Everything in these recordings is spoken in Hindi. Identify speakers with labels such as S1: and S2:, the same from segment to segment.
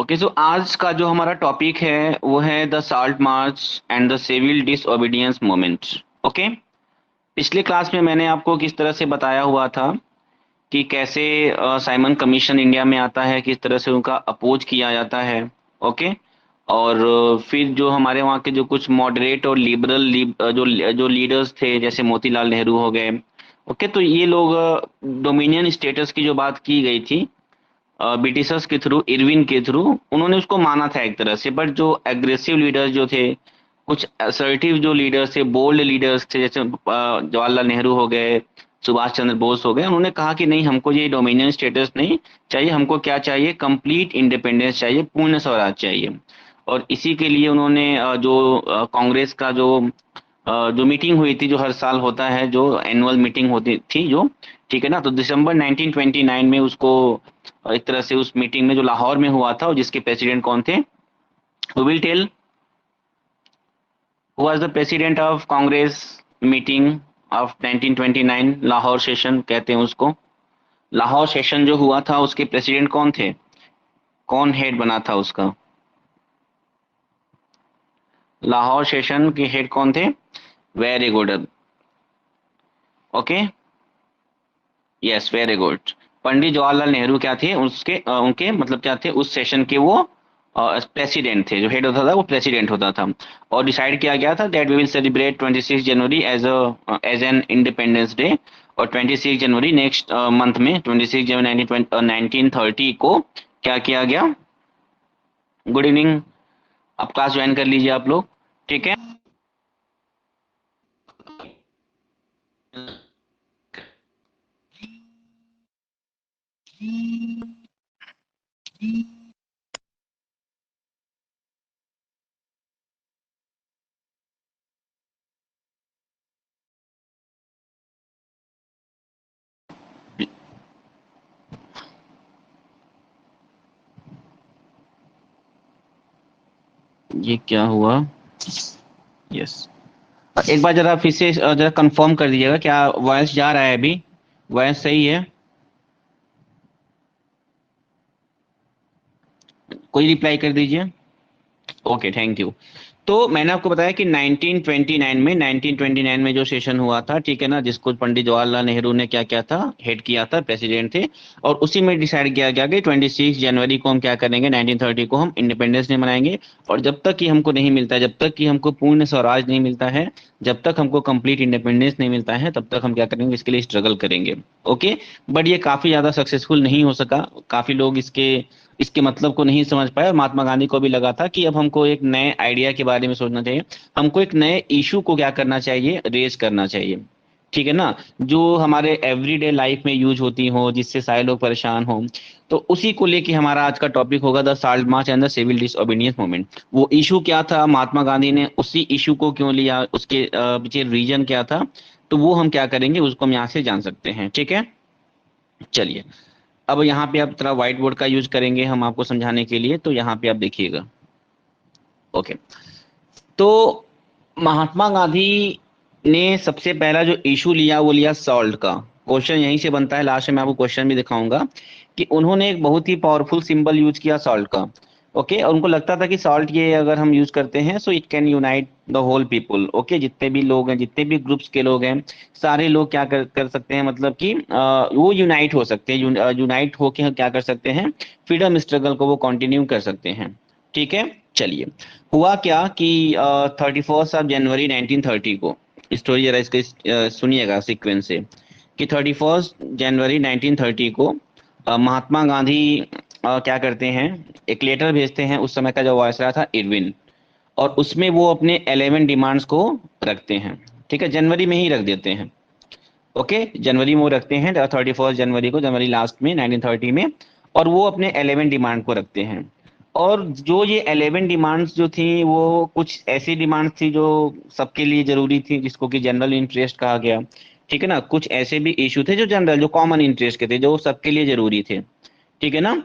S1: ओके, सो आज का जो हमारा टॉपिक है वो है the salt march and the civil disobedience movement. Okay, पिछले क्लास में मैंने आपको किस तरह से बताया हुआ था कि कैसे साइमन कमीशन इंडिया में आता है, किस तरह से उनका अपोज किया जाता है। ओके, और फिर जो हमारे वहाँ के जो कुछ मॉडरेट और लिबरल जो जो लीडर्स थे जैसे मोतीलाल नेहरू हो गए। ओके, तो ये लोग डोमिनियन स्टेटस की जो बात की गई थी ब्रिटिशर्स के थ्रू, इरविन के थ्रू, उन्होंने उसको माना था एक तरह से। बट जो एग्रेसिव लीडर्स जो थे, कुछ असर्टिव जो लीडर्स थे, बोल्ड लीडर्स थे, जैसे जवाहरलाल नेहरू हो गए, सुभाष चंद्र बोस हो गए, उन्होंने कहा कि नहीं, हमको ये डोमिनियन स्टेटस नहीं चाहिए, हमको क्या चाहिए, कंप्लीट इंडिपेंडेंस चाहिए, पूर्ण स्वराज चाहिए। और इसी के लिए उन्होंने जो कांग्रेस का जो मीटिंग हुई थी, जो हर साल होता है, जो एनुअल मीटिंग होती थी जो, ठीक है ना, तो दिसंबर 1929 में उसको एक तरह से उस मीटिंग में जो लाहौर में हुआ था, और जिसके प्रेसिडेंट कौन थे, who will tell, who was the president of Congress meeting of 1929, Lahore session कहते हैं उसको। लाहौर सेशन जो हुआ था उसके प्रेसिडेंट कौन थे, कौन हेड बना था उसका, लाहौर सेशन के हेड कौन थे? Very good. Okay, yes, very good. Pandit Jawaharlal Nehru क्या थे, उसके उनके मतलब क्या थे, उस सेशन के वो प्रेसिडेंट थे। जो हेड होता था वो प्रेसिडेंट होता था। और डिसाइड किया गया था that we will celebrate 26 January as an independence day. और 26 जनवरी नेक्स्ट मंथ में, 26 जनवरी 1930 को क्या किया गया? गुड इवनिंग, आप क्लास ज्वाइन कर लीजिए आप लोग, ठीक है। ये क्या हुआ? यस, एक बार जरा फिर से जरा कंफर्म कर दीजिएगा, क्या वॉइस जा रहा है अभी? वॉइस सही है? कोई रिप्लाई कर दीजिए। Okay, thank you. तो मैंने आपको बताया कि 1929 में जो सेशन हुआ था, ठीक है ना, जिसको पंडित जवाहरलाल नेहरू ने क्या किया था, हेड किया था, प्रेसिडेंट थे। और उसी में डिसाइड किया गया कि 26 जनवरी को हम क्या करेंगे, 1930 को हम इंडिपेंडेंस डे मनाएंगे। और जब तक कि हमको नहीं मिलता है, जब तक कि हमको पूर्ण स्वराज नहीं मिलता है, जब तक हमको कंप्लीट इंडिपेंडेंस नहीं मिलता है, तब तक हम क्या करेंगे, इसके लिए स्ट्रगल करेंगे। ओके, बट ये काफी ज्यादा सक्सेसफुल नहीं हो सका। काफी लोग इसके इसके मतलब को नहीं समझ पाए, और महात्मा गांधी को भी लगा था कि अब हमको एक नए आइडिया के बारे में सोचना चाहिए, हमको एक नए इशू को क्या करना चाहिए, रेज करना चाहिए, ठीक है ना, जो हमारे एवरीडे लाइफ में यूज होती हो, जिससे सारे लोग परेशान हो। तो उसी को लेके हमारा आज का टॉपिक होगा, the salt march and the civil disobedience movement. वो इशू क्या था, महात्मा गांधी ने उसी इशू को क्यों लिया, उसके पीछे रीजन क्या था, तो वो हम क्या करेंगे, उसको हम यहाँ से जान सकते हैं, ठीक है। चलिए, अब यहाँ पे आप थोड़ा व्हाइट बोर्ड का यूज करेंगे हम आपको समझाने के लिए, तो यहाँ पे आप देखिएगा। ओके, तो महात्मा गांधी ने सबसे पहला जो इशू लिया वो लिया सॉल्ट का। क्वेश्चन यहीं से बनता है, लास्ट में आपको क्वेश्चन भी दिखाऊंगा कि उन्होंने एक बहुत ही पावरफुल सिंबल यूज किया सॉल्ट का। ओके, और उनको लगता था कि सॉल्ट ये अगर हम यूज करते हैं so it can unite the whole people. Okay, जितने भी लोग हैं, जितने भी ग्रुप्स के लोग हैं, सारे लोग क्या कर सकते हैं, मतलब कि वो यूनाइट हो सकते हैं, यूनाइट होके हम क्या कर सकते हैं, फ्रीडम स्ट्रगल को वो कंटिन्यू कर सकते हैं, ठीक है। चलिए, हुआ क्या कि 31 जनवरी 1930 को, स्टोरी जरा इसके सुनिएगा सीक्वेंस से, कि 31 जनवरी 1930 को महात्मा गांधी क्या करते हैं, एक लेटर भेजते हैं। उस समय का जो वायसराय था इरविन, और उसमें वो अपने 11 डिमांड्स को रखते हैं, ठीक है, जनवरी में ही रख देते हैं। ओके, जनवरी में वो रखते हैं 31 जनवरी को, जनवरी लास्ट में 1930 में। और वो अपने 11 डिमांड को रखते हैं। और जो ये 11 डिमांड्स जो थी, वो कुछ ऐसी डिमांड्स थी जो सबके लिए जरूरी थी, जिसको कि जनरल इंटरेस्ट कहा गया, ठीक है ना। कुछ ऐसे भी इशू थे जो जनरल, जो कॉमन इंटरेस्ट के थे, जो सबके लिए जरूरी थे, ठीक है ना।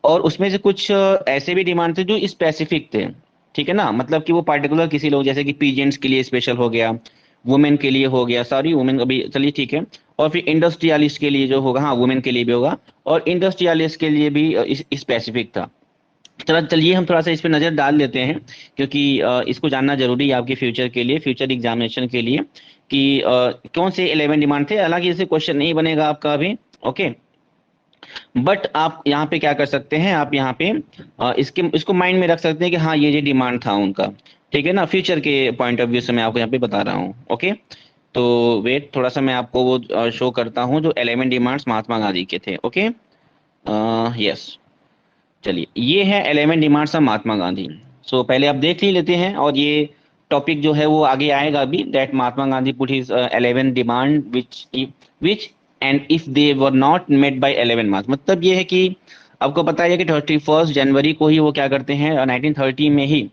S1: और उसमें से कुछ ऐसे भी डिमांड थे जो स्पेसिफिक थे, ठीक है ना, मतलब कि वो पार्टिकुलर किसी लोग, जैसे कि पीजेंट्स के लिए स्पेशल हो गया, वुमेन के लिए हो गया, सॉरी वुमेन अभी चलिए ठीक है। और फिर इंडस्ट्रियलिस्ट के लिए जो होगा, हाँ वुमेन के लिए भी होगा, और इंडस्ट्रियलिस्ट के लिए भी स्पेसिफिक था। चलिए हम थोड़ा सा इस पे नजर डाल लेते हैं, क्योंकि इसको जानना जरूरी है आपके फ्यूचर के लिए, फ्यूचर एग्जामिनेशन के लिए, कि कौन से 11 डिमांड थे। हालांकि इसे क्वेश्चन नहीं बनेगा आपका अभी, ओके। बट आप यहाँ पे क्या कर सकते हैं, आप यहाँ पे इसके इसको माइंड में रख सकते हैं कि हाँ ये डिमांड था उनका, ठीक है ना। फ्यूचर के पॉइंट ऑफ व्यू से मैं आपको यहाँ पे बता रहा हूँ, ओके। तो वेट, थोड़ा सा मैं आपको वो शो करता हूँ जो 11 डिमांड्स महात्मा गांधी के थे, ओके। यस, चलिए ये है 11 डिमांड्स ऑफ महात्मा गांधी। सो पहले आप देख ही लेते हैं, और ये टॉपिक जो है वो आगे आएगा अभी, that Mahatma Gandhi put his 11 demand which and if they were not met by 11 March. मतलब ये है कि आपको पता है कि 31 जनवरी को ही वो क्या करते हैं, 1930 में ही,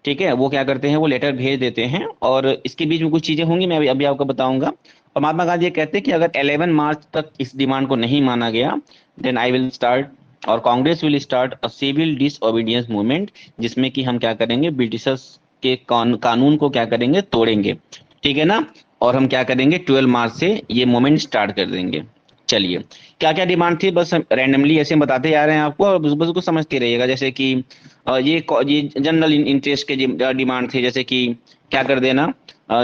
S1: ठीक है, वो क्या करते हैं, वो लेटर भेज देते हैं, और इसके बीच में कुछ चीजें होंगी, मैं अभी आपको बताऊंगा। और महात्मा गांधी ये कहते हैं कि अगर 11 मार्च तक इस डिमांड को नहीं माना गया, देन आई विल स्टार्ट, और Congress will start a civil disobedience movement, जिसमें कि हम क्या करेंगे, ब्रिटिशर्स के कानून को क्या करेंगे, तोड़ेंगे, ठीक है ना। और हम क्या करेंगे, 12 मार्च से ये मूवमेंट स्टार्ट कर देंगे। चलिए, क्या क्या डिमांड थी, बस रैंडमली ऐसे हम बताते जा रहे हैं आपको, और बस उसको समझते रहिएगा। जैसे कि ये जनरल इंटरेस्ट के डिमांड थे, जैसे कि क्या कर देना,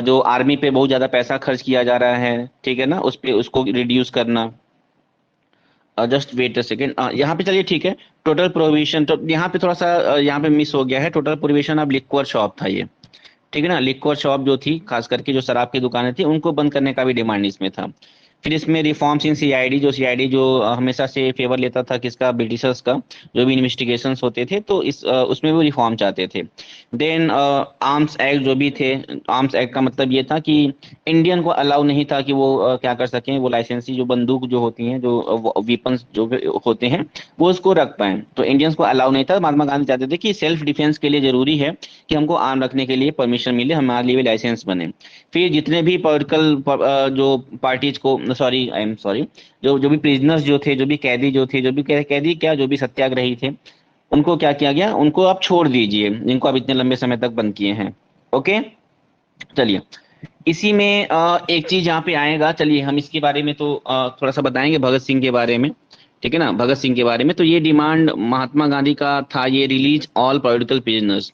S1: जो आर्मी पे बहुत ज्यादा पैसा खर्च किया जा रहा है, ठीक है ना, उस पे उसको रिड्यूस करना। जस्ट वेट अ सेकेंड, यहाँ पे चलिए ठीक है। टोटल प्रोहिबिशन, तो यहाँ पे थोड़ा सा यहाँ पे मिस हो गया है, total prohibition of liquor shop था ये, ठीक है ना। लिक्वर शॉप जो थी, खास करके जो शराब की दुकानें थी, उनको बंद करने का भी डिमांड इसमें था। फिर इसमें रिफॉर्म्स इन सीआईडी, जो सीआईडी जो हमेशा से फेवर लेता था किसका, ब्रिटिशर्स का, जो भी इन्वेस्टिगेशंस होते थे, तो इस उसमें वो रिफॉर्म चाहते थे। देन आर्म्स एक्ट जो भी थे, आर्म्स एक्ट का मतलब ये था कि इंडियन को अलाउ नहीं था कि वो क्या कर सकें, वो लाइसेंसी जो बंदूक जो होती हैं, जो वेपन्स जो भी होते हैं, वो उसको रख पाए, तो इंडियंस को अलाउ नहीं था। महात्मा गांधी चाहते थे कि सेल्फ डिफेंस के लिए जरूरी है कि हमको आर्म रखने के लिए परमिशन मिले, हमारे लिए भी लाइसेंस बने। फिर जितने भी पॉलिटिकल जो पार्टीज को, सॉरी आई एम सॉरी, जो जो भी प्रिजनर्स जो थे, जो भी कैदी जो थे, जो भी कैदी क्या, जो भी सत्याग्रही थे, उनको क्या किया गया, उनको आप छोड़ दीजिए, जिनको आप इतने लंबे समय तक बंद किए हैं, ओके। चलिए, इसी में एक चीज यहाँ पे आएगा, चलिए हम इसके बारे में तो थोड़ा सा बताएंगे, भगत सिंह के बारे में, ठीक है ना। भगत सिंह के बारे में तो ये डिमांड महात्मा गांधी का था, ये release all political prisoners,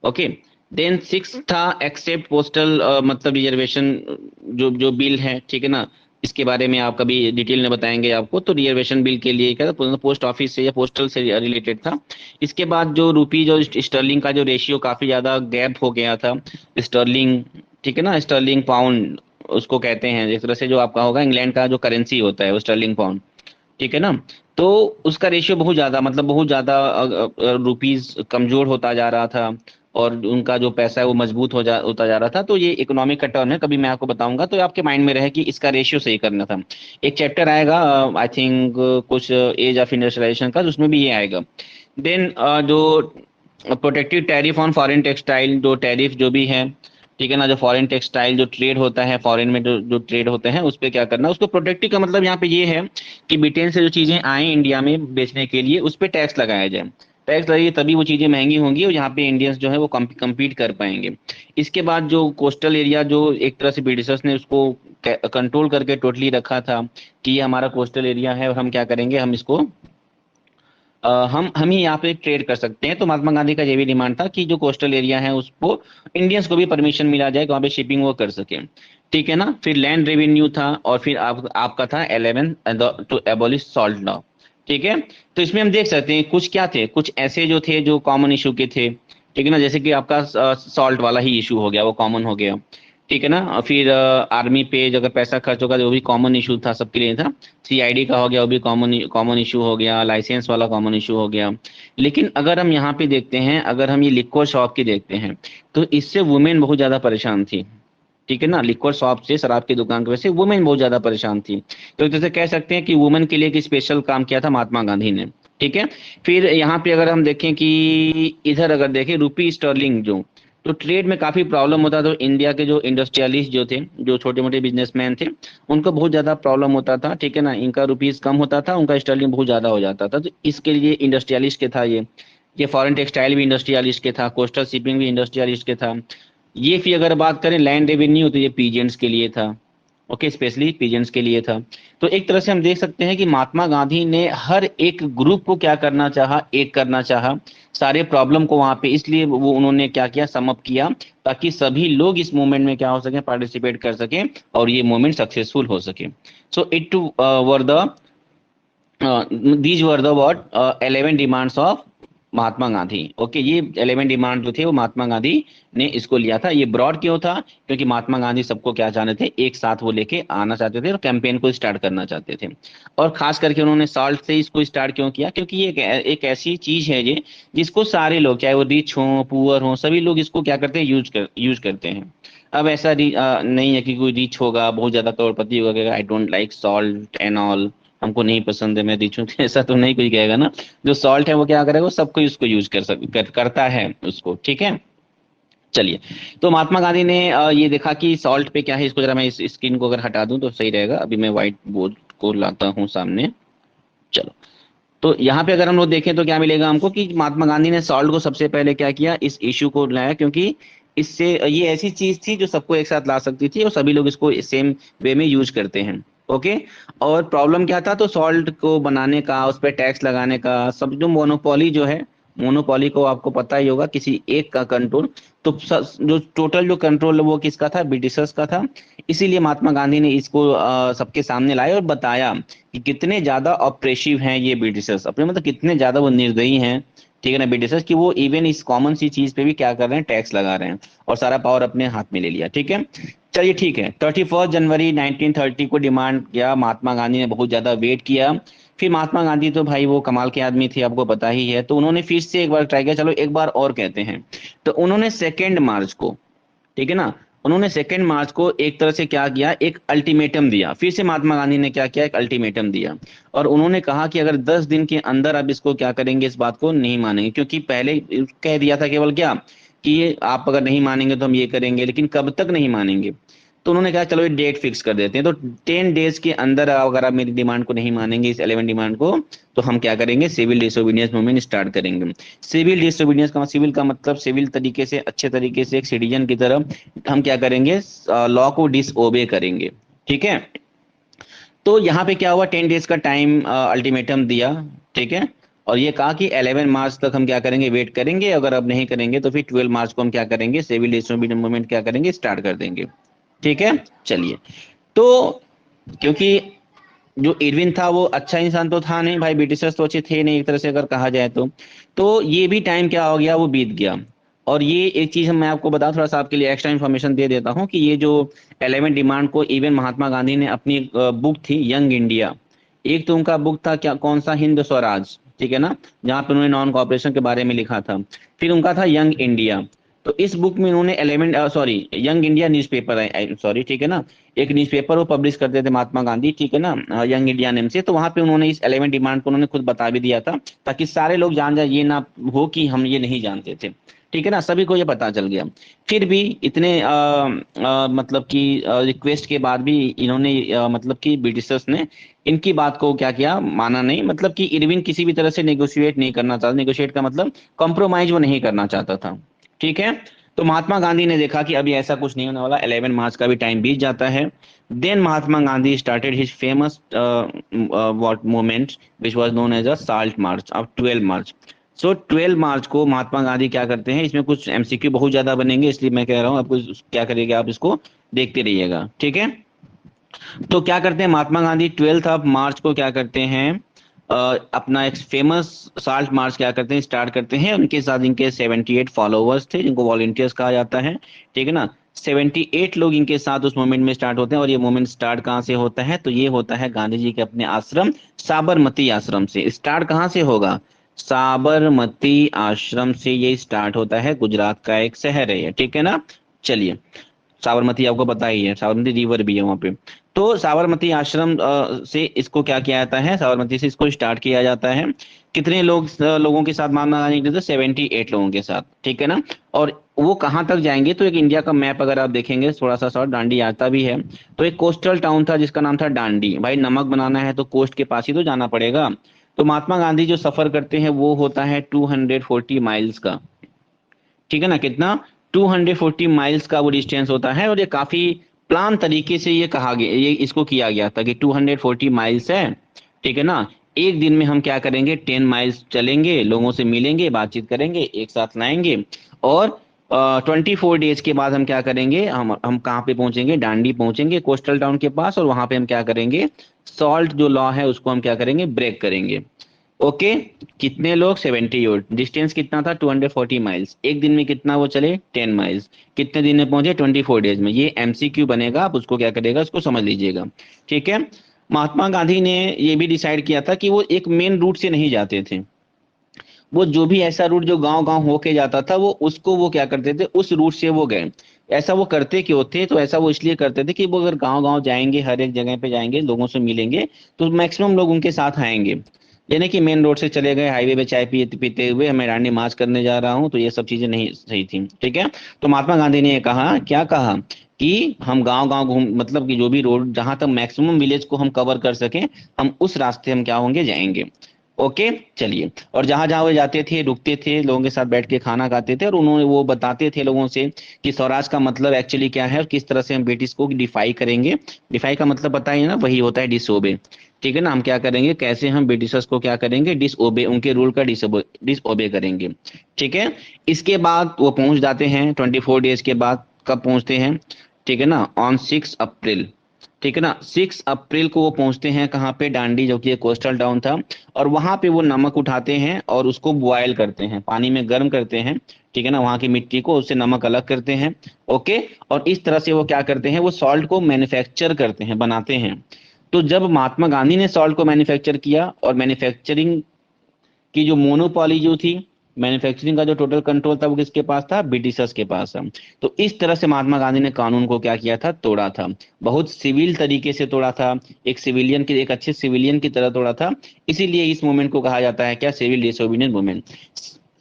S1: okay. Then six था एक्सेप्ट पोस्टल, मतलब रिजर्वेशन, जो जो बिल है, ठीक है ना। इसके बारे में आप कभी डिटेल में बताएंगे आपको। तो रिजर्वेशन बिल के लिए क्या था, पोस्ट ऑफिस से या पोस्टल से रिलेटेड था। इसके बाद जो रुपीज और स्टर्लिंग का जो रेशियो काफी ज्यादा गैप हो गया था, स्टर्लिंग, ठीक है ना, स्टर्लिंग पाउंड उसको कहते हैं, एक तरह से जो आपका होगा इंग्लैंड का जो करेंसी होता है वो स्टर्लिंग पाउंड, ठीक है ना। तो उसका रेशियो बहुत ज्यादा, मतलब बहुत ज्यादा रुपीज कमजोर होता जा रहा था, और उनका जो पैसा है वो मजबूत होता जा रहा था। तो ये इकोनॉमिक का टर्म है, कभी मैं आपको बताऊंगा, तो आपके माइंड में रहे कि इसका रेशियो सही करना था। एक चैप्टर आएगा आई थिंक कुछ एज ऑफ इंडस्ट्रियलाइजेशन का, उसमें भी ये आएगा। देन जो protective tariff on foreign textile, जो टैरिफ जो भी है, ठीक है ना, जो फॉरेन टेक्सटाइल जो ट्रेड होता है, फॉरेन में जो जो ट्रेड होते हैं, उस पे क्या करना, उसको प्रोटेक्टिव का मतलब यहाँ पे ये है कि ब्रिटेन से जो चीजें आए इंडिया में बेचने के लिए, उस पे टैक्स लगाया जाए। टैक्स लगेगी तभी वो चीजें महंगी होंगी, और यहाँ पे इंडियंस जो है वो कम्पीट कर पाएंगे। इसके बाद जो कोस्टल एरिया, जो एक तरह से ब्रिटिशर्स ने उसको कंट्रोल करके टोटली रखा था कि ये हमारा कोस्टल एरिया है, और हम क्या करेंगे, हम इसको हम ही यहाँ पे ट्रेड कर सकते हैं। तो महात्मा गांधी का ये भी डिमांड था कि जो कोस्टल एरिया है उसको इंडियंस को भी परमिशन मिला जाए कि वहाँ पे शिपिंग वो कर सके, ठीक है ना। फिर लैंड रेवेन्यू था, और फिर आपका था 11 टू एबॉलिश सॉल्ट लॉ, ठीक है। तो इसमें हम देख सकते हैं कुछ क्या थे, कुछ ऐसे जो थे जो कॉमन इशू के थे, ठीक है ना, जैसे कि आपका सॉल्ट वाला ही इशू हो गया, वो कॉमन हो गया, ठीक है ना। और फिर आर्मी पे अगर पैसा खर्च होगा, तो वो भी कॉमन इशू था, सबके लिए था। सीआईडी का हो गया, वो भी कॉमन कॉमन इशू हो गया, लाइसेंस वाला कॉमन इशू हो गया। लेकिन अगर हम यहाँ पे देखते हैं, अगर हम ये लिक्वर शॉप की देखते हैं, तो इससे वुमेन बहुत ज्यादा परेशान थी, ठीक है ना। लिक्वर शॉप से, शराब की दुकान की वजह से वुमेन बहुत ज्यादा परेशान थी। तो जैसे कह सकते हैं कि वुमेन के लिए एक स्पेशल काम किया था महात्मा गांधी ने, ठीक है। फिर यहाँ पे अगर हम देखें कि इधर अगर देखें रुपी स्टर्लिंग जो, तो ट्रेड में काफी प्रॉब्लम होता था। तो इंडिया के जो इंडस्ट्रियलिस्ट जो थे, जो छोटे मोटे बिजनेसमैन थे, उनको बहुत ज्यादा प्रॉब्लम होता था, ठीक है ना। इनका रुपीज कम होता था, उनका स्टर्लिंग बहुत ज्यादा हो जाता था। तो इसके लिए इंडस्ट्रियलिस्ट के था ये फॉरेन टेक्सटाइल भी इंडस्ट्रियलिस्ट के था, कोस्टल शिपिंग भी इंडस्ट्रियलिस्ट के था। ये फिर अगर बात करें लैंड रेवेन्यू, तो ये पीजेंट्स के लिए था, ओके, स्पेशली पीजेंट्स के लिए था। तो एक तरह से हम देख सकते हैं कि महात्मा गांधी ने हर एक ग्रुप को क्या करना चाहा, एक करना चाहा, सारे प्रॉब्लम को वहां पे, इसलिए वो उन्होंने क्या किया, सम अप किया, ताकि सभी लोग इस मूवमेंट में क्या हो सके, पार्टिसिपेट कर सके और ये मूवमेंट सक्सेसफुल हो सके। So it were the these were the what 11 demands of Mahatma Gandhi. Okay, ये 11 डिमांड जो थे वो महात्मा गांधी ने इसको लिया था। ये ब्रॉड क्यों था? क्योंकि महात्मा गांधी सबको क्या चाहते थे, एक साथ वो लेके आना चाहते थे और कैंपेन को स्टार्ट करना चाहते थे। और खास करके उन्होंने सॉल्ट से इसको स्टार्ट क्यों किया? क्योंकि ये एक ऐसी चीज है ये, जिसको सारे लोग, चाहे वो रिच हो पुअर हो, सभी लोग इसको क्या करते हैं, यूज करते हैं। अब ऐसा नहीं है कि कोई रिच होगा, बहुत ज्यादा करोड़पति होगा, I don't like salt and all, हमको नहीं पसंद है, मैं रिच हूँ, तो ऐसा तो नहीं कोई कहेगा ना। जो सॉल्ट है वो क्या करेगा, वो सब कोई उसको यूज करता है उसको, ठीक है। चलिए, तो महात्मा गांधी ने ये देखा कि सॉल्ट पे क्या है, इसको जरा मैं इस स्क्रीन को अगर हटा दूं तो सही रहेगा। अभी मैं व्हाइट बोर्ड को लाता हूं सामने। चलो, तो यहाँ पे अगर हम लोग देखें तो क्या मिलेगा हमको कि महात्मा गांधी ने सॉल्ट को सबसे पहले क्या किया, इस इशू को लाया, क्योंकि इससे ये ऐसी चीज थी जो सबको एक साथ ला सकती थी और सभी लोग इसको सेम वे में यूज करते हैं। ओके, और प्रॉब्लम क्या था, तो सॉल्ट को बनाने का, उस पर टैक्स लगाने का, सब जो मोनोपोली जो है, मोनोपोली को आपको पता ही होगा, किसी एक का कंट्रोल, तो जो टोटल जो कंट्रोल वो किसका था, ब्रिटिशर्स का था। इसीलिए महात्मा गांधी ने इसको सबके सामने लाया और बताया कि कितने ज्यादा ऑपरेसिव हैं ये ब्रिटिशर्स, अपने मतलब कितने ज्यादा वो निर्दयी हैं, ठीक है ना, ब्रिटिशर्स, कि वो इवन इस कॉमन सी चीज पे भी क्या कर रहे हैं, टैक्स लगा रहे हैं और सारा पावर अपने हाथ में ले लिया, ठीक है। चलिए ठीक है, 31 जनवरी 1930 को डिमांड किया महात्मा गांधी ने, बहुत ज्यादा वेट किया। फिर महात्मा गांधी तो भाई वो कमाल के आदमी थे, आपको पता ही है, तो उन्होंने फिर से एक बार ट्राई किया, चलो एक बार और कहते हैं। तो उन्होंने 2 मार्च को, ठीक है ना, उन्होंने 2 मार्च को एक तरह से क्या किया, एक अल्टीमेटम दिया। फिर से महात्मा गांधी ने क्या किया, एक अल्टीमेटम दिया, और उन्होंने कहा कि अगर 10 दिन के अंदर आप इसको क्या करेंगे, इस बात को नहीं मानेंगे, क्योंकि पहले कह दिया था केवल क्या, कि ये आप अगर नहीं मानेंगे तो हम ये करेंगे, लेकिन कब तक नहीं मानेंगे। तो उन्होंने कहा चलो ये डेट फिक्स कर देते हैं, तो 10 डेज के अंदर अगर आप मेरी डिमांड को नहीं मानेंगे, इस 11 डिमांड को, तो हम क्या करेंगे, सिविल डिसोबीडियंस मूवमेंट स्टार्ट करेंगे। सिविल डिसोबीडियंस का, सिविल का मतलब सिविल तरीके से, अच्छे तरीके से, एक सिटीजन की तरह हम क्या करेंगे, लॉ को डिसओबे करेंगे, ठीक है। तो यहाँ पे क्या हुआ, 10 डेज का टाइम अल्टीमेटम दिया, ठीक है, और ये कहा कि 11 मार्च तक हम क्या करेंगे, वेट करेंगे, अगर अब नहीं करेंगे तो फिर 12 मार्च को हम क्या करेंगे, सिविल डिसोबीडियंस मूवमेंट क्या करेंगे, स्टार्ट कर देंगे, ठीक है। चलिए, तो क्योंकि जो इरविन था वो अच्छा इंसान तो था नहीं भाई, ब्रिटिशर्स तो अच्छे थे नहीं एक तरह से अगर कहा जाए तो ये भी टाइम क्या हो गया, वो बीत गया। और ये एक चीज मैं आपको बताऊं, थोड़ा सा आपके लिए एक्स्ट्रा इन्फॉर्मेशन दे देता हूँ, कि ये जो 11 डिमांड को इवन महात्मा गांधी ने अपनी बुक थी यंग इंडिया, एक तो उनका बुक था क्या, कौन सा, हिंद स्वराज, ठीक है ना, जहाँ पे उन्होंने नॉन कॉपरेशन के बारे में लिखा था। फिर उनका था यंग इंडिया, तो इस बुक में उन्होंने 11 sorry young India newspaper, sorry, ठीक है ना, एक न्यूज़पेपर वो पब्लिश करते थे महात्मा गांधी, ठीक है ना, यंग इंडिया नेम से। तो वहां पे उन्होंने इस 11 डिमांड को उन्होंने खुद बता भी दिया था, ताकि सारे लोग जान जाए, ये ना हो कि हम ये नहीं जानते थे, ठीक है ना, सभी को ये पता चल गया। फिर भी इतने मतलब कि रिक्वेस्ट के बाद भी इन्होंने मतलब कि ब्रिटिशर्स ने इनकी बात को क्या किया, माना नहीं, मतलब कि इरविन किसी भी तरह से नेगोशिएट नहीं करना चाहता, नेगोशिएट का मतलब कॉम्प्रोमाइज वो नहीं करना चाहता था, ठीक है। तो महात्मा गांधी ने देखा कि अभी ऐसा कुछ नहीं होने वाला, 11 मार्च का भी टाइम बीत जाता है। Then Mahatma Gandhi started his famous what movement which was known as a salt march of 12 March. So 12 March को महात्मा गांधी क्या करते हैं, इसमें कुछ एमसीक्यू बहुत ज्यादा बनेंगे, इसलिए मैं कह रहा हूँ आपको क्या करिएगा, आप इसको देखते रहिएगा, ठीक है। तो क्या करते हैं महात्मा गांधी 12 मार्च को क्या करते हैं, अपना एक फेमस साल्ट मार्च क्या करते हैं, स्टार्ट करते हैं। उनके साथ इनके 78 फॉलोवर्स थे, जिनको वॉलंटियर्स कहा जाता है, ठीक है ना। 78 लोग इनके साथ उस मोमेंट में स्टार्ट होते हैं। और ये मोमेंट स्टार्ट कहाँ से होता है, तो ये होता है गांधी जी के अपने आश्रम साबरमती आश्रम से। स्टार्ट कहाँ से होगा, साबरमती आश्रम से ये स्टार्ट होता है, गुजरात का एक शहर है ये, ठीक है ना। चलिए, साबरमती आपको पता ही है, साबरमती रिवर भी है वहां पे। तो साबरमती आश्रम से इसको क्या किया जाता है, साबरमती से इसको स्टार्ट किया जाता है। कितने लोगों के साथ महात्मा गांधी निकले थे, 78 लोगों के साथ, ठीक है ना। और वो कहाँ तक जाएंगे, तो एक इंडिया का मैप अगर आप देखेंगे थोड़ा सा शॉर्ट, दांडी आता भी है, तो एक कोस्टल टाउन था जिसका नाम था दांडी। भाई नमक बनाना है तो कोस्ट के पास ही तो जाना पड़ेगा। तो महात्मा गांधी जो सफर करते हैं वो होता है 240 माइल्स का, ठीक है ना, कितना, 240 माइल्स का वो डिस्टेंस होता है। और ये काफी प्लान तरीके से ये कहा गया, ये इसको किया गया था कि 240 माइल्स है, ठीक है ना। एक दिन में हम क्या करेंगे, 10 माइल्स चलेंगे, लोगों से मिलेंगे, बातचीत करेंगे, एक साथ लाएंगे। और 24 डेज के बाद हम क्या करेंगे, हम कहाँ पे पहुंचेंगे, डांडी पहुंचेंगे कोस्टल टाउन के पास, और वहां पे हम क्या करेंगे, सॉल्ट जो लॉ है उसको हम क्या करेंगे, ब्रेक करेंगे। ओके। कितने लोग, 78। डिस्टेंस कितना था, 240 माइल्स। एक दिन में कितना वो चले, 10 माइल्स। कितने दिन में पहुंचे, 24 डेज में। ये एमसीक्यू बनेगा, आप उसको क्या करेगा, उसको समझ लीजिएगा। ठीक है। महात्मा गांधी ने ये भी डिसाइड किया था कि वो एक मेन रूट से नहीं जाते थे, वो जो भी ऐसा रूट जो गांव गांव होके जाता था, वो उसको वो क्या करते थे, उस रूट से वो गए। ऐसा वो करते क्यों थे, तो ऐसा वो इसलिए करते थे कि वो अगर गांव गांव जाएंगे, हर एक जगह पे जाएंगे, लोगों से मिलेंगे, तो मैक्सिमम लोग उनके साथ आएंगे। यानी कि मेन रोड से चले गए, हाईवे पे चाय पीते पीते हुए मैं दांडी मार्च करने जा रहा हूँ, तो ये सब चीजें नहीं सही थी। ठीक है। तो महात्मा गांधी ने ये कहा, क्या कहा, कि हम गांव गांव घूम, मतलब कि जो भी रोड जहां तक मैक्सिमम विलेज को हम कवर कर सकें, हम उस रास्ते हम क्या होंगे, जाएंगे। ओके। चलिए। और जहां जहां वो जाते थे, रुकते थे, लोगों के साथ बैठ के खाना खाते थे, और उन्होंने वो बताते थे लोगों से कि स्वराज का मतलब एक्चुअली क्या है, और किस तरह से हम ब्रिटिश को डिफाई करेंगे। डिफाई का मतलब पता ही है ना, वही होता है डिसओबे। ठीक है ना, हम क्या करेंगे, कैसे हम ब्रिटिशर्स को क्या करेंगे, डिसओबे, उनके रूल का डिसओबे करेंगे। ठीक है। इसके बाद वो पहुंच जाते हैं 24 डेज के बाद। कब पहुंचते हैं, ठीक है ना, ऑन 6 अप्रैल। ठीक है ना, 6 अप्रैल को वो पहुंचते हैं कहाँ पे, डांडी, जो कि एक कोस्टल टाउन था। और वहां पे वो नमक उठाते हैं और उसको बॉयल करते हैं, पानी में गर्म करते हैं। ठीक है ना, वहां की मिट्टी को, उससे नमक अलग करते हैं। ओके। और इस तरह से वो क्या करते हैं, वो सॉल्ट को मैन्युफैक्चर करते हैं, बनाते हैं। तो जब महात्मा गांधी ने सॉल्ट को मैन्युफैक्चर किया, और मैन्युफैक्चरिंग की जो मोनोपोली जो थी, मैन्युफैक्चरिंग का जो टोटल कंट्रोल था, वो किसके पास था, ब्रिटिशर्स के पास था। तो इस तरह से महात्मा गांधी ने कानून को क्या किया था, तोड़ा था। बहुत सिविल तरीके से तोड़ा था, एक सिविलियन की, एक अच्छे सिविलियन की तरह तोड़ा था। इसीलिए इस मूवमेंट को कहा जाता है क्या, civil disobedience movement.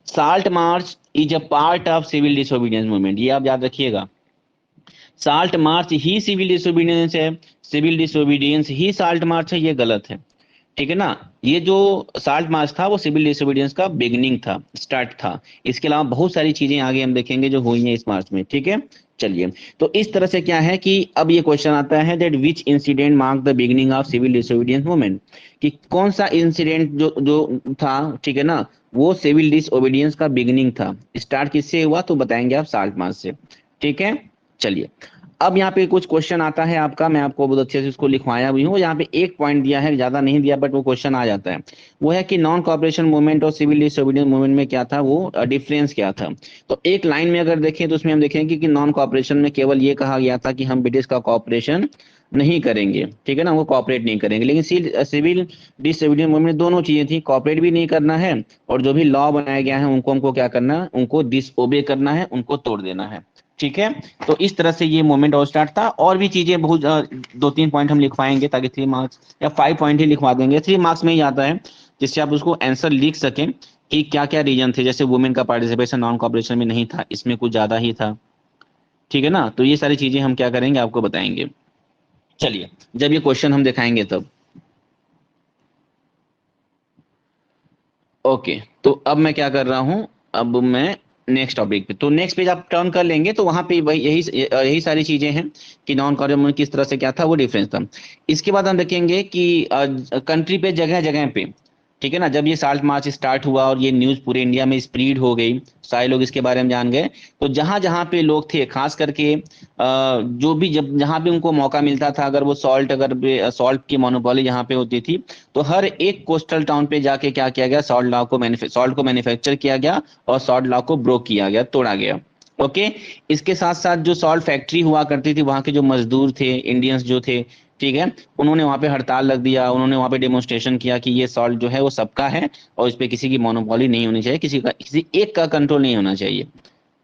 S1: Salt march is a part of civil disobedience movement, ये आप याद रखिएगा। साल्ट मार्च ही सिविल डिसोबीडियंस है, सिविल डिसोबीडियंस ही साल्ट मार्च है, ये गलत है। ठीक है ना। ये जो साल्ट मार्च था, वो सिविल डिसोबीडियंस का बिगनिंग था, स्टार्ट था। इसके अलावा बहुत सारी चीजें आगे हम देखेंगे जो हुई हैं इस मार्च में। ठीक है। चलिए। तो इस तरह से क्या है कि अब ये क्वेश्चन आता है that which incident mark the beginning of civil disobedience movement, कि कौन सा इंसिडेंट जो जो था, ठीक है ना, वो सिविल डिसोबीडियंस का बिगनिंग था। स्टार्ट किससे हुआ, तो बताएंगे आप, साल्ट मार्च से। ठीक है। चलिए। अब यहाँ पे कुछ क्वेश्चन आता है आपका, मैं आपको बहुत अच्छे से उसको लिखवाया भी हूँ। यहाँ पे एक पॉइंट दिया है, ज्यादा नहीं दिया, बट वो क्वेश्चन आ जाता है। वो है कि नॉन कॉपरेशन मूवमेंट और सिविल डिसोबीडियंस मूवमेंट में क्या था, वो डिफरेंस क्या था। तो एक लाइन में अगर देखें, तो उसमें हम देखेंगे कि नॉन कॉपरेशन में केवल ये कहा गया था कि हम ब्रिटिश का कॉपरेशन नहीं करेंगे। ठीक है ना, वो कॉपरेट नहीं करेंगे। लेकिन सिविल डिसोबीडियंस मूवमेंट दोनों चीजें थी, कॉपरेट भी नहीं करना है, और जो भी लॉ बनाया गया है उनको हमको क्या करना है, उनको डिसओबे करना है, उनको तोड़ देना है। ठीक है। तो इस तरह से ये मोमेंट और स्टार्ट था। और भी चीजें बहुत, 2-3 पॉइंट हम लिखवाएंगे, ताकि 3 मार्क्स या 5 पॉइंट ही लिखवा देंगे, 3 मार्क्स में ही आता है, जिससे आप उसको आंसर लिख सकें कि क्या क्या रीजन थे। जैसे वुमेन का पार्टिसिपेशन नॉन कॉपरेशन में नहीं था, इसमें कुछ ज्यादा ही था। ठीक है ना, तो ये सारी चीजें हम क्या करेंगे, आपको बताएंगे। चलिए, जब ये क्वेश्चन हम दिखाएंगे तब। ओके। तो अब मैं क्या कर रहा हूँ, अब मैं नेक्स्ट टॉपिक पे, तो नेक्स्ट पेज आप टर्न कर लेंगे, तो वहां पे वही यही यही सारी चीजें हैं कि नॉन कॉमन किस तरह से क्या था, वो डिफरेंस था। इसके बाद हम देखेंगे कि कंट्री पे, जगह जगह पे, ठीक है ना, जब ये साल्ट मार्च स्टार्ट हुआ और ये न्यूज पूरे इंडिया में स्प्रीड हो गई, सारे लोग इसके बारे में जान गए, तो जहां जहां पे लोग थे, खास करके जो भी, जब जहां भी उनको मौका मिलता था, अगर वो सॉल्ट, अगर सॉल्ट की मोनोपोली जहां पे होती थी, तो हर एक कोस्टल टाउन पे जाके क्या किया गया, सॉल्ट को मैन्युफैक्चर किया गया, और सॉल्ट लॉ को ब्रोक किया गया, तोड़ा गया। ओके। इसके साथ साथ जो सॉल्ट फैक्ट्री हुआ करती थी, वहां के जो मजदूर थे, इंडियंस जो थे, ठीक है, उन्होंने वहां पे हड़ताल लग दिया, उन्होंने वहां पे डेमोन्स्ट्रेशन किया कि ये सॉल्ट जो है वो सबका है, और इस पे किसी की मोनोपोली नहीं होनी चाहिए, किसी एक का कंट्रोल नहीं होना चाहिए।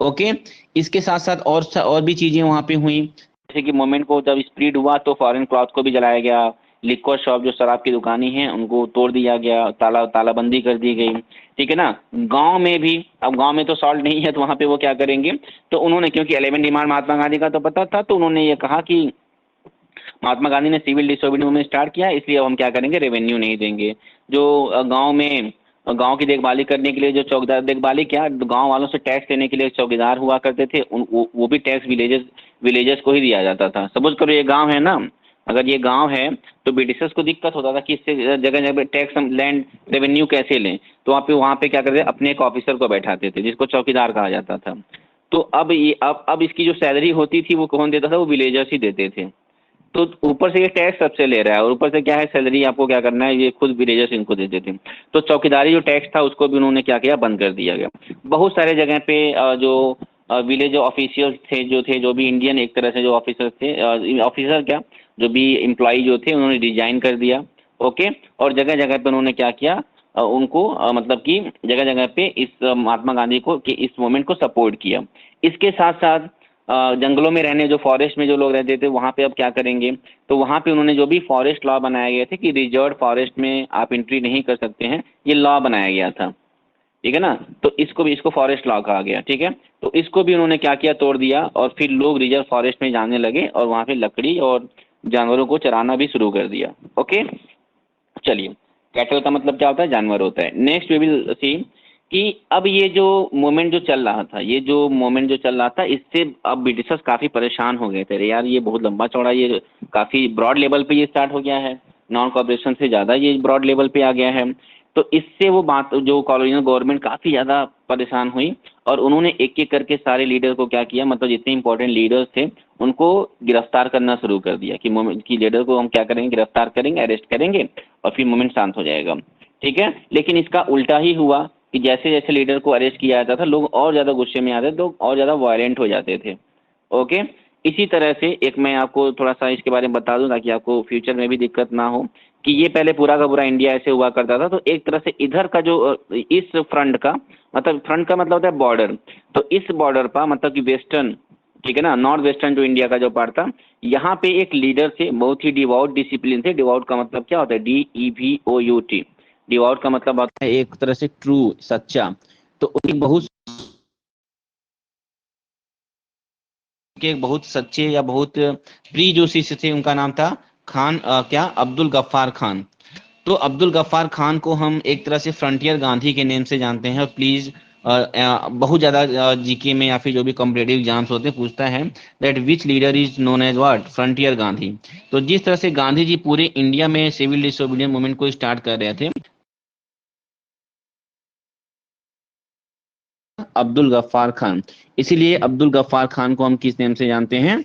S1: ओके। इसके साथ साथ और भी चीजें वहां पे हुई, जैसे कि मोमेंट को जब स्प्रीड हुआ, तो फॉरेन क्लॉथ को भी जलाया गया, लिक्वर शॉप, जो शराब की दुकानें हैं, उनको तोड़ दिया गया, तालाबंदी कर दी गई। ठीक है ना। गांव में भी, अब गांव में तो सॉल्ट नहीं है, तो वहां पे वो क्या करेंगे, तो उन्होंने, क्योंकि 11 डिमांड महात्मा गांधी का तो पता था, तो उन्होंने ये कहा कि महात्मा गांधी ने सिविल डिसोबीडियंस मूवमेंट स्टार्ट किया, इसलिए अब हम क्या करेंगे, रेवेन्यू नहीं देंगे। जो गांव में गांव की देखभाली करने के लिए जो चौकीदार, देखभाली क्या, गांव वालों से टैक्स लेने के लिए चौकीदार हुआ करते थे, वो भी टैक्स विलेजर्स को ही दिया जाता था। सपोज करो ये गांव है ना, अगर ये गांव है तो ब्रिटिशर्स को दिक्कत होता था कि इससे जगह जगह पे टैक्स, हम लैंड रेवेन्यू कैसे लें, तो वहाँ पे क्या करते थे, अपने एक ऑफिसर को बैठाते थे जिसको चौकीदार कहा जाता था। तो अब इसकी जो सैलरी होती थी वो कौन देता था, वो विलेजर्स ही देते थे। तो ऊपर से ये टैक्स सबसे ले रहा है, और ऊपर से क्या है, सैलरी आपको क्या करना है, ये खुद विलेजर्स इनको देते थे। तो चौकीदारी जो टैक्स था उसको भी उन्होंने क्या किया, बंद कर दिया गया। बहुत सारे जगह पे जो विलेज ऑफिशियल्स थे, जो भी इंडियन एक तरह से जो ऑफिसर्स थे, ऑफिसर क्या, जो भी एम्प्लॉय जो थे, उन्होंने रिजाइन कर दिया। ओके। और जगह जगह पे उन्होंने क्या किया, उनको मतलब कि जगह जगह पे इस महात्मा गांधी को कि इस मूवमेंट को सपोर्ट किया। इसके साथ साथ जंगलों में रहने, जो फॉरेस्ट में जो लोग रहते थे वहाँ पे अब क्या करेंगे, तो वहाँ पे उन्होंने जो भी फॉरेस्ट लॉ बनाए गए थे कि रिजर्व फॉरेस्ट में आप एंट्री नहीं कर सकते हैं, ये लॉ बनाया गया था। ठीक है ना, तो इसको फॉरेस्ट लॉ कहा गया। ठीक है, तो इसको भी उन्होंने क्या किया, तोड़ दिया, और फिर लोग रिजर्व फॉरेस्ट में जाने लगे और वहाँ पे लकड़ी और जानवरों को चराना भी शुरू कर दिया। ओके, चलिए, कैटल का मतलब क्या होता है, जानवर होता है। नेक्स्ट वी विल सी कि अब ये जो मोमेंट जो चल रहा था, इससे अब ब्रिटिशर्स काफ़ी परेशान हो गए थे। अरे यार, ये बहुत लंबा चौड़ा, ये काफ़ी ब्रॉड लेवल पे ये स्टार्ट हो गया है, नॉन कॉपरेशन से ज़्यादा ये ब्रॉड लेवल पे आ गया है। तो इससे वो बात, जो कॉलोनियल गवर्नमेंट काफ़ी ज़्यादा परेशान हुई, और उन्होंने एक एक करके सारे लीडर को क्या किया, मतलब जितने इंपॉर्टेंट लीडर्स थे उनको गिरफ्तार करना शुरू कर दिया कि मोमेंट की लीडर को हम क्या करेंगे, गिरफ्तार करेंगे, अरेस्ट करेंगे, और फिर मोमेंट शांत हो जाएगा। ठीक है, लेकिन इसका उल्टा ही हुआ कि जैसे जैसे लीडर को अरेस्ट किया जाता था, लोग और ज़्यादा गुस्से में आते थे, लोग और ज़्यादा वायलेंट हो जाते थे। ओके। इसी तरह से एक मैं आपको थोड़ा सा इसके बारे में बता दूं ताकि आपको फ्यूचर में भी दिक्कत ना हो, कि ये पहले पूरा का पूरा इंडिया ऐसे हुआ करता था। तो एक तरह से इधर का जो इस फ्रंट का मतलब, फ्रंट का मतलब होता है बॉर्डर, तो इस बॉर्डर पर मतलब कि वेस्टर्न, ठीक है ना, नॉर्थ वेस्टर्न जो इंडिया का जो पार्ट था, यहाँ पे एक लीडर थे, बहुत ही डिवोट डिसिप्लिन थे। डिवोट का मतलब क्या होता है, DEVOUT। डिवोट का मतलब होता है एक तरह से ट्रू, सच्चा। तो उनकी बहुत के बहुत सच्चे या बहुत प्रिय जो शिष्य थे, उनका नाम था खान, क्या, अब्दुल गफ्फार खान। तो अब्दुल गफ्फार खान को हम एक तरह से फ्रंटियर गांधी के नेम से जानते हैं। और प्लीज, बहुत ज्यादा जीके में या फिर जो भी कॉम्पिटेटिव एग्जाम्स होते हैं पूछता है that which leader is known as what, frontier Gandhi. तो जिस तरह से गांधी जी पूरे इंडिया में सिविल डिसोबीडियंस मूवमेंट को स्टार्ट कर रहे थे, अब्दुल गफ्फार खान, इसीलिए अब्दुल गफ्फार खान को हम किस नेम से जानते हैं,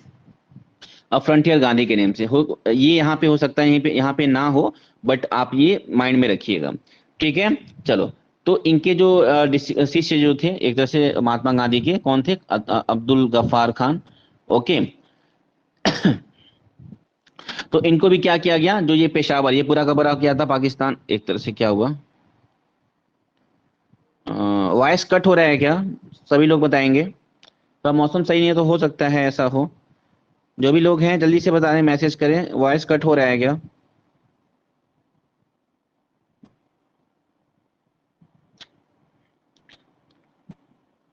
S1: अब फ्रंटियर गांधी के नेम से हो। ये यहाँ पे हो सकता है, यहाँ पे ना हो, बट आप ये माइंड में रखिएगा। ठीक है, चलो। तो इनके जो शिष्य जो थे एक तरह से महात्मा गांधी के, कौन थे, अब्दुल गफ्फार खान। ओके। तो इनको भी क्या किया गया, जो ये पेशावर, ये पूरा का पूरा किया था पाकिस्तान, एक तरह से क्या हुआ, वॉइस कट हो रहा है क्या, सभी लोग बताएंगे। तो मौसम सही नहीं है तो हो सकता है ऐसा हो। जो भी लोग हैं जल्दी से बता दें, मैसेज करें, वॉइस कट हो रहा है क्या।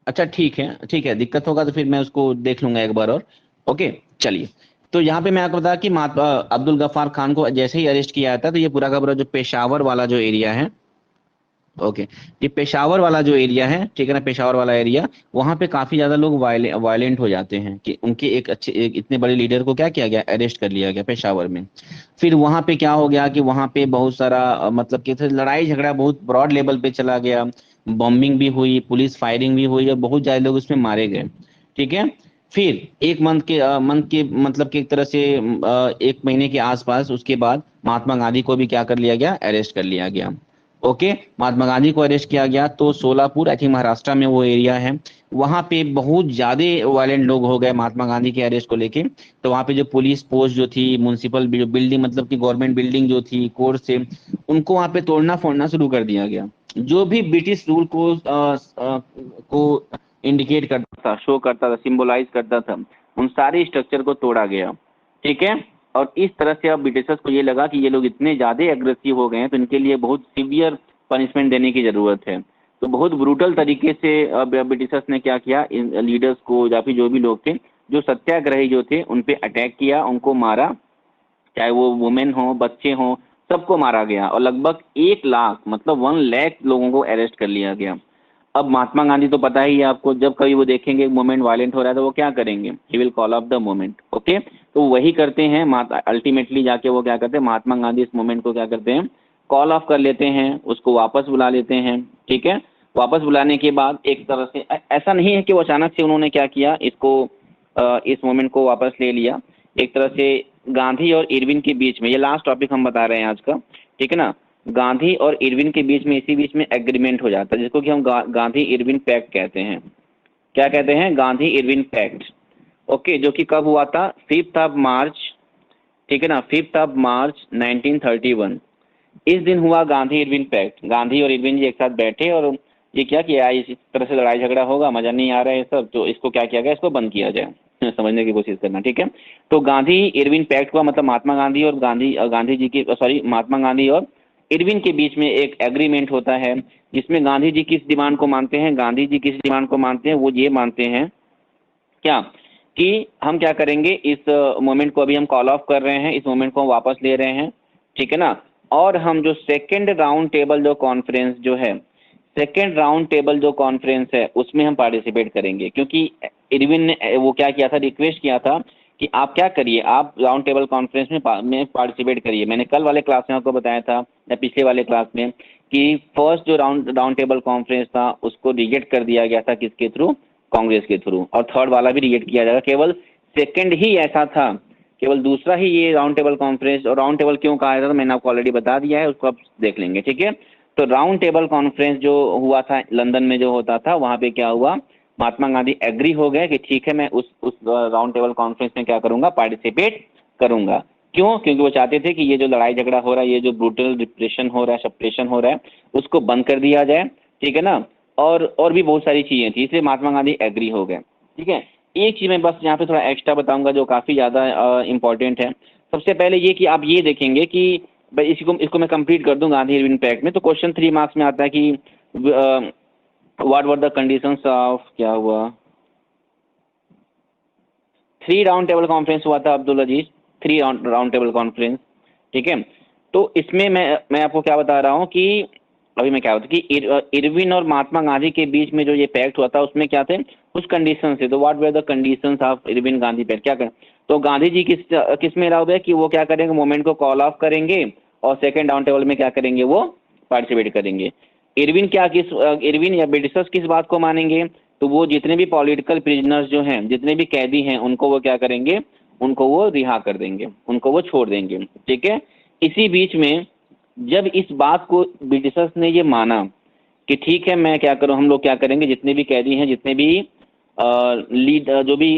S1: अच्छा, ठीक है, ठीक है, दिक्कत होगा तो फिर मैं उसको देख लूंगा एक बार और। ओके, चलिए। तो यहाँ पे मैं आपको बता कि महात्मा अब्दुल गफ्फार खान को जैसे ही अरेस्ट किया जाता है, तो ये पूरा का पूरा जो पेशावर वाला जो एरिया है, ओके, ये पेशावर वाला जो एरिया है, ठीक है ना, पेशावर वाला एरिया, वहाँ पे काफी ज्यादा लोग वायलेंट हो जाते हैं कि उनके एक इतने बड़े लीडर को क्या किया गया, अरेस्ट कर लिया गया पेशावर में। फिर वहाँ पे क्या हो गया कि वहाँ पे बहुत सारा मतलब कि लड़ाई झगड़ा बहुत ब्रॉड लेवल पे चला गया, बॉम्बिंग भी हुई, पुलिस फायरिंग भी हुई, और बहुत ज्यादा लोग उसमें मारे गए। ठीक है। फिर एक मंथ के मतलब कि एक तरह से एक महीने के आसपास उसके बाद महात्मा गांधी को भी क्या कर लिया गया, अरेस्ट कर लिया गया। ओके, महात्मा गांधी को अरेस्ट किया गया तो सोलापुर, आई थिंक महाराष्ट्र में वो एरिया है, वहां पे बहुत ज्यादा वायलेंट लोग हो गए महात्मा गांधी के अरेस्ट को लेके। तो वहां पे जो पुलिस पोस्ट जो थी, म्युनिसिपल बिल्डिंग मतलब कि गवर्नमेंट बिल्डिंग जो थी, कोर्ट से, उनको वहां पे तोड़ना फोड़ना शुरू कर दिया गया। जो भी ब्रिटिश रूल को इंडिकेट करता था, शो करता था, सिंबलाइज करता था, उन सारे स्ट्रक्चर को तोड़ा गया। ठीक है। और इस तरह से अब ब्रिटिशर्स को ये लगा कि ये लोग इतने ज्यादा एग्रेसिव हो गए हैं, तो इनके लिए बहुत सीवियर पनिशमेंट देने की जरूरत है। तो बहुत ब्रूटल तरीके से अब ब्रिटिशर्स ने क्या किया, इन लीडर्स को या फिर जो भी लोग थे, जो सत्याग्रही जो थे, उन पे अटैक किया, उनको मारा, चाहे वो वुमेन हो, बच्चे हों, सबको मारा गया और लगभग 1 लाख मतलब 1 लाख लोगों को अरेस्ट कर लिया गया। अब महात्मा गांधी तो पता ही है आपको, जब कभी वो देखेंगे मूवमेंट वायलेंट हो रहा है तो वो क्या करेंगे, he will call of the movement. Okay, तो वही करते हैं अल्टीमेटली जाके वो क्या करते हैं, महात्मा गांधी इस मूवमेंट को क्या करते हैं, कॉल ऑफ कर लेते हैं, उसको वापस बुला लेते हैं। ठीक है, वापस बुलाने के बाद एक तरह से ऐसा नहीं है कि वो अचानक से उन्होंने क्या किया, इसको इस मूवमेंट को वापस ले लिया। एक तरह से गांधी और इरविन के बीच में, ये लास्ट टॉपिक हम बता रहे हैं आज का, ठीक है ना, गांधी और इरविन के बीच में इसी बीच में एग्रीमेंट हो जाता है जिसको कि हम गांधी इरविन पैक्ट कहते हैं। क्या कहते हैं, गांधी इरविन पैक्ट। ओके, जो कि कब हुआ था, 5 मार्च, ठीक है ना, 5 मार्च 1931। इस दिन हुआ गांधी इरविन पैक्ट। गांधी और इरविन जी एक साथ बैठे और ये क्या किया, इस तरह से लड़ाई झगड़ा होगा, मजा नहीं आ रहा है सब, तो इसको क्या किया गया, इसको बंद किया जाए। समझने की कोशिश करना, ठीक है। तो गांधी इरविन पैक्ट का मतलब महात्मा गांधी और गांधी जी की, सॉरी, महात्मा गांधी और इरविन के बीच में एक एग्रीमेंट होता है जिसमें गांधी जी किस डिमांड को मानते हैं, गांधी जी किस डिमांड को मानते हैं, वो ये मानते हैं क्या, कि हम क्या करेंगे, इस मोमेंट को अभी हम कॉल ऑफ कर रहे हैं, इस मोमेंट को हम वापस ले रहे हैं, ठीक है ना। और हम जो सेकेंड राउंड टेबल जो कॉन्फ्रेंस जो है, सेकेंड राउंड टेबल जो कॉन्फ्रेंस है उसमें हम पार्टिसिपेट करेंगे, क्योंकि इरविन ने वो क्या किया था, रिक्वेस्ट किया था कि आप क्या करिए, आप राउंड टेबल कॉन्फ्रेंस में पार्टिसिपेट करिए। मैंने कल वाले क्लास में आपको बताया था या पिछले वाले क्लास में कि फर्स्ट जो राउंड टेबल कॉन्फ्रेंस था उसको रिजेक्ट कर दिया गया था, किसके थ्रू, कांग्रेस के थ्रू, और थर्ड वाला भी रिजेक्ट किया जाएगा। केवल सेकंड ही ऐसा था, केवल दूसरा ही ये राउंड टेबल कॉन्फ्रेंस, और राउंड टेबल क्यों कहा जाता था मैंने आपको ऑलरेडी बता दिया है, उसको आप देख लेंगे, ठीक है। तो राउंड टेबल कॉन्फ्रेंस जो हुआ था लंदन में जो होता था, वहां पे क्या हुआ, महात्मा गांधी एग्री हो गए कि ठीक है मैं उस राउंड टेबल कॉन्फ्रेंस में क्या करूंगा, पार्टिसिपेट करूंगा। क्यों, क्योंकि वो चाहते थे कि ये जो लड़ाई झगड़ा हो रहा है, ये जो ब्रूटल रिप्रेशन हो रहा है, सप्रेशन हो रहा है, उसको बंद कर दिया जाए, ठीक है ना। और भी बहुत सारी चीजें थी, इसलिए महात्मा गांधी एग्री हो गए, ठीक है। एक चीज मैं बस यहाँ पे थोड़ा एक्स्ट्रा बताऊंगा जो काफी ज्यादा इंपॉर्टेंट है। सबसे पहले ये कि आप ये देखेंगे कि भाई इसको मैं कंप्लीट कर दूं गांधी इरविन पैक्ट में, तो क्वेश्चन 3 मार्क्स में आता है कि what were the conditions of, क्या हुआ, 3 राउंड टेबल कॉन्फ्रेंस हुआ था अब्दुल अजीज, 3 राउंड टेबल कॉन्फ्रेंस, ठीक है। तो इसमें मैं आपको क्या बता रहा हूँ कि अभी मैं क्या होता कि इरविन और महात्मा गांधी के बीच में जो ये पैक्ट हुआ था उसमें क्या थे, कुछ कंडीशन थे। तो what were the conditions of Irwin Gandhi pact, क्या करें, तो गांधी जी किस में रहा है कि वो क्या करेंगे, मूवमेंट को कॉल ऑफ करेंगे और सेकेंड राउंड टेबल में क्या करेंगे, वो पार्टिसिपेट करेंगे। इरविन या ब्रिटिशर्स किस बात को मानेंगे, तो वो जितने भी पॉलिटिकल प्रिजनर्स जो हैं, जितने भी कैदी हैं, उनको वो क्या करेंगे, उनको वो रिहा कर देंगे, उनको वो छोड़ देंगे, ठीक है। इसी बीच में जब इस बात को ब्रिटिशर्स ने ये माना कि ठीक है मैं क्या करूं, हम लोग क्या करेंगे, जितने भी कैदी हैं, जितने भी लीड जो भी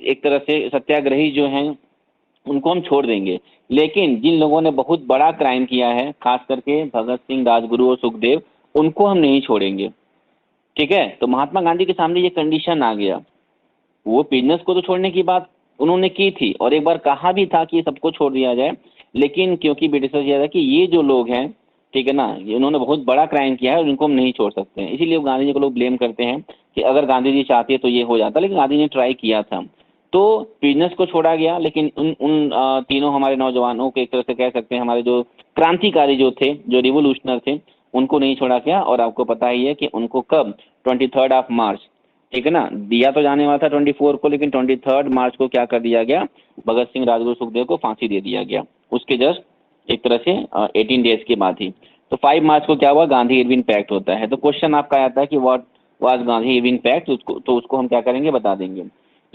S1: एक तरह से सत्याग्रही जो हैं उनको हम छोड़ देंगे, लेकिन जिन लोगों ने बहुत बड़ा क्राइम किया है, खास करके भगत सिंह, राजगुरु और सुखदेव, उनको हम नहीं छोड़ेंगे, ठीक है। तो महात्मा गांधी के सामने ये कंडीशन आ गया। वो बिजनेस को तो छोड़ने की बात उन्होंने की थी और एक बार कहा भी था कि सबको छोड़ दिया जाए, लेकिन क्योंकि ब्रिटिशर्स ये था कि ये जो लोग हैं, ठीक है ना, ये उन्होंने बहुत बड़ा क्राइम किया है और इनको हम नहीं छोड़ सकते हैं, इसीलिए गांधी जी को लोग ब्लेम करते हैं कि अगर गांधी जी चाहते तो ये हो जाता, लेकिन गांधी जी ने ट्राई किया था। तो बिजनेस को छोड़ा गया, लेकिन उन उन तीनों हमारे नौजवानों को एक तरह से कह सकते हैं, हमारे जो क्रांतिकारी जो थे, जो रिवोल्यूशनर थे, उनको नहीं छोड़ा गया। और आपको पता ही है कि उनको कब, 23 मार्च, ठीक है ना, दिया तो जाने वाला था 24 को, लेकिन 23 मार्च को क्या कर दिया गया, भगत सिंह, राजगुरु, सुखदेव को फांसी दे दिया गया, उसके जस्ट एक तरह से 18 डेज के बाद ही। तो 5 मार्च को क्या हुआ, गांधी इरविन पैक्ट होता है। तो क्वेश्चन आपका आता है कि what was Gandhi Irwin pact, उसको हम क्या करेंगे, बता देंगे।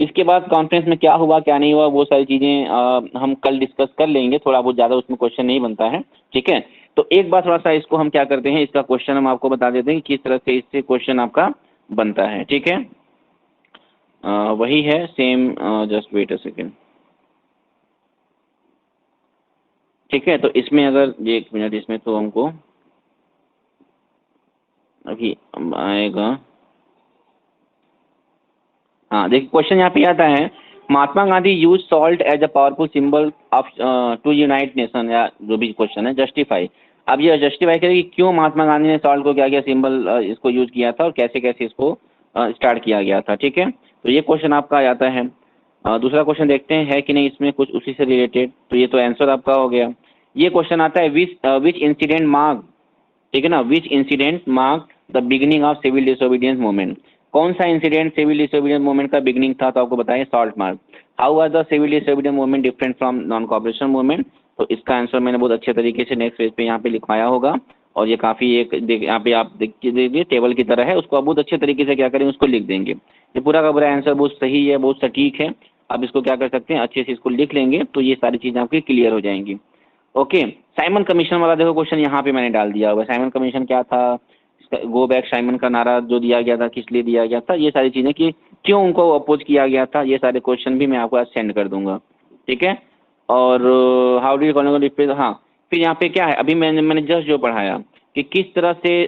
S1: इसके बाद कॉन्फ्रेंस में क्या हुआ क्या नहीं हुआ वो सारी चीज़ें हम कल डिस्कस कर लेंगे, थोड़ा बहुत ज़्यादा उसमें क्वेश्चन नहीं बनता है, ठीक है। तो एक बार थोड़ा सा इसको हम क्या करते हैं, इसका क्वेश्चन हम आपको बता देते हैं कि किस तरह से इससे क्वेश्चन आपका बनता है, ठीक है। वही है same, just wait a second, ठीक है। तो इसमें अगर ये 1 मिनट, इसमें तो हमको अभी आएगा। हाँ देखिए, क्वेश्चन यहाँ पे आता है, Mahatma Gandhi use salt as a powerful symbol of to unite nation, या जो भी क्वेश्चन है, जस्टिफाई। अब ये जस्टिफाई करें कि क्यों महात्मा गांधी ने सॉल्ट को क्या किया, सिंबल इसको यूज किया था और कैसे कैसे इसको स्टार्ट किया गया था, ठीक है। तो ये क्वेश्चन आपका आ जाता है। दूसरा क्वेश्चन देखते हैं है कि नहीं इसमें कुछ उसी से रिलेटेड, तो ये तो आंसर आपका हो गया। ये क्वेश्चन आता है विच इंसिडेंट मार्क, ठीक है ना, which incident mark the beginning of civil disobedience movement, कौन सा इंसिडेंट सिविल डिसोबीडियंस मूवमेंट का बिगिनिंग था, तो आपको बताएं salt march. How was the civil disobedience movement different from non cooperation movement, तो इसका आंसर मैंने बहुत अच्छे तरीके से नेक्स्ट पेज पे यहाँ पे लिखवाया होगा, और ये काफी एक यहाँ पे आप देखिए टेबल की तरह है, उसको आप बहुत अच्छे तरीके से क्या करेंगे, उसको लिख देंगे। ये पूरा का पूरा आंसर बहुत सही है, बहुत सटीक है। आप इसको क्या कर सकते हैं, अच्छे से इसको लिख लेंगे तो ये सारी चीजें आपकी क्लियर हो जाएंगी। ओके, साइमन कमीशन वाला देखो क्वेश्चन यहाँ पे मैंने डाल दिया हुआ है। साइमन कमीशन क्या था, गो बैक साइमन का नारा जो दिया गया था किस लिए दिया गया था, ये सारी चीजें कि क्यों उनको अपोज किया गया था, ये सारे क्वेश्चन भी मैं आपको आज सेंड कर दूंगा, ठीक है। और हाउ डू यू रिप्लेस, हाँ, फिर यहाँ पे क्या है, अभी मैंने जस्ट जो पढ़ाया कि किस तरह से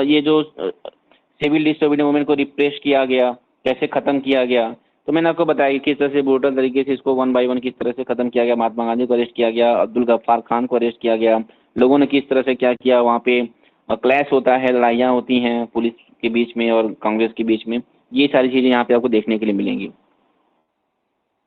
S1: ये जो सिविल डिसोबीडियंस मूवमेंट को रिप्रेस किया गया, कैसे खत्म किया गया, तो मैंने आपको बताया कि किस तरह से ब्रूटल तरीके से इसको वन बाय वन किस तरह से खत्म किया गया। महात्मा गांधी को अरेस्ट किया गया, अब्दुल गफ्फार खान को अरेस्ट किया गया, लोगों ने किस तरह से क्या किया, वहाँ पे क्लैश होता है, लड़ाइयाँ होती हैं पुलिस के बीच में और कांग्रेस के बीच में, ये सारी चीज़ें यहाँ पे आपको देखने के लिए मिलेंगी।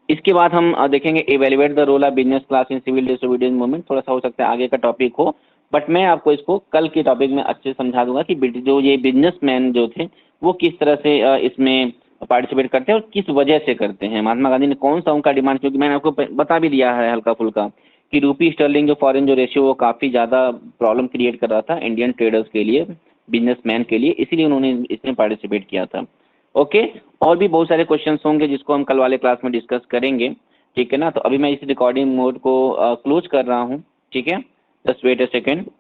S1: इसके बाद हम देखेंगे evaluate the role of business class in civil disobedience movement, थोड़ा सा हो सकता है आगे का टॉपिक हो, बट मैं आपको इसको कल के टॉपिक में अच्छे से समझा दूंगा कि जो ये बिजनेसमैन जो थे वो किस तरह से इसमें पार्टिसिपेट करते हैं और किस वजह से करते हैं। महात्मा गांधी ने कौन सा उनका डिमांड, क्योंकि मैंने आपको बता भी दिया है हल्का फुल्का कि रूपी स्टर्लिंग जो फॉरेन जो रेशियो वो काफ़ी ज़्यादा प्रॉब्लम क्रिएट कर रहा था इंडियन ट्रेडर्स के लिए, बिजनेसमैन के लिए, इसीलिए उन्होंने इसमें पार्टिसिपेट किया था। ओके, और भी बहुत सारे क्वेश्चंस होंगे जिसको हम कल वाले क्लास में डिस्कस करेंगे, ठीक है ना। तो अभी मैं इस रिकॉर्डिंग मोड को क्लोज कर रहा हूँ, ठीक है, जस्ट वेट अ सेकेंड।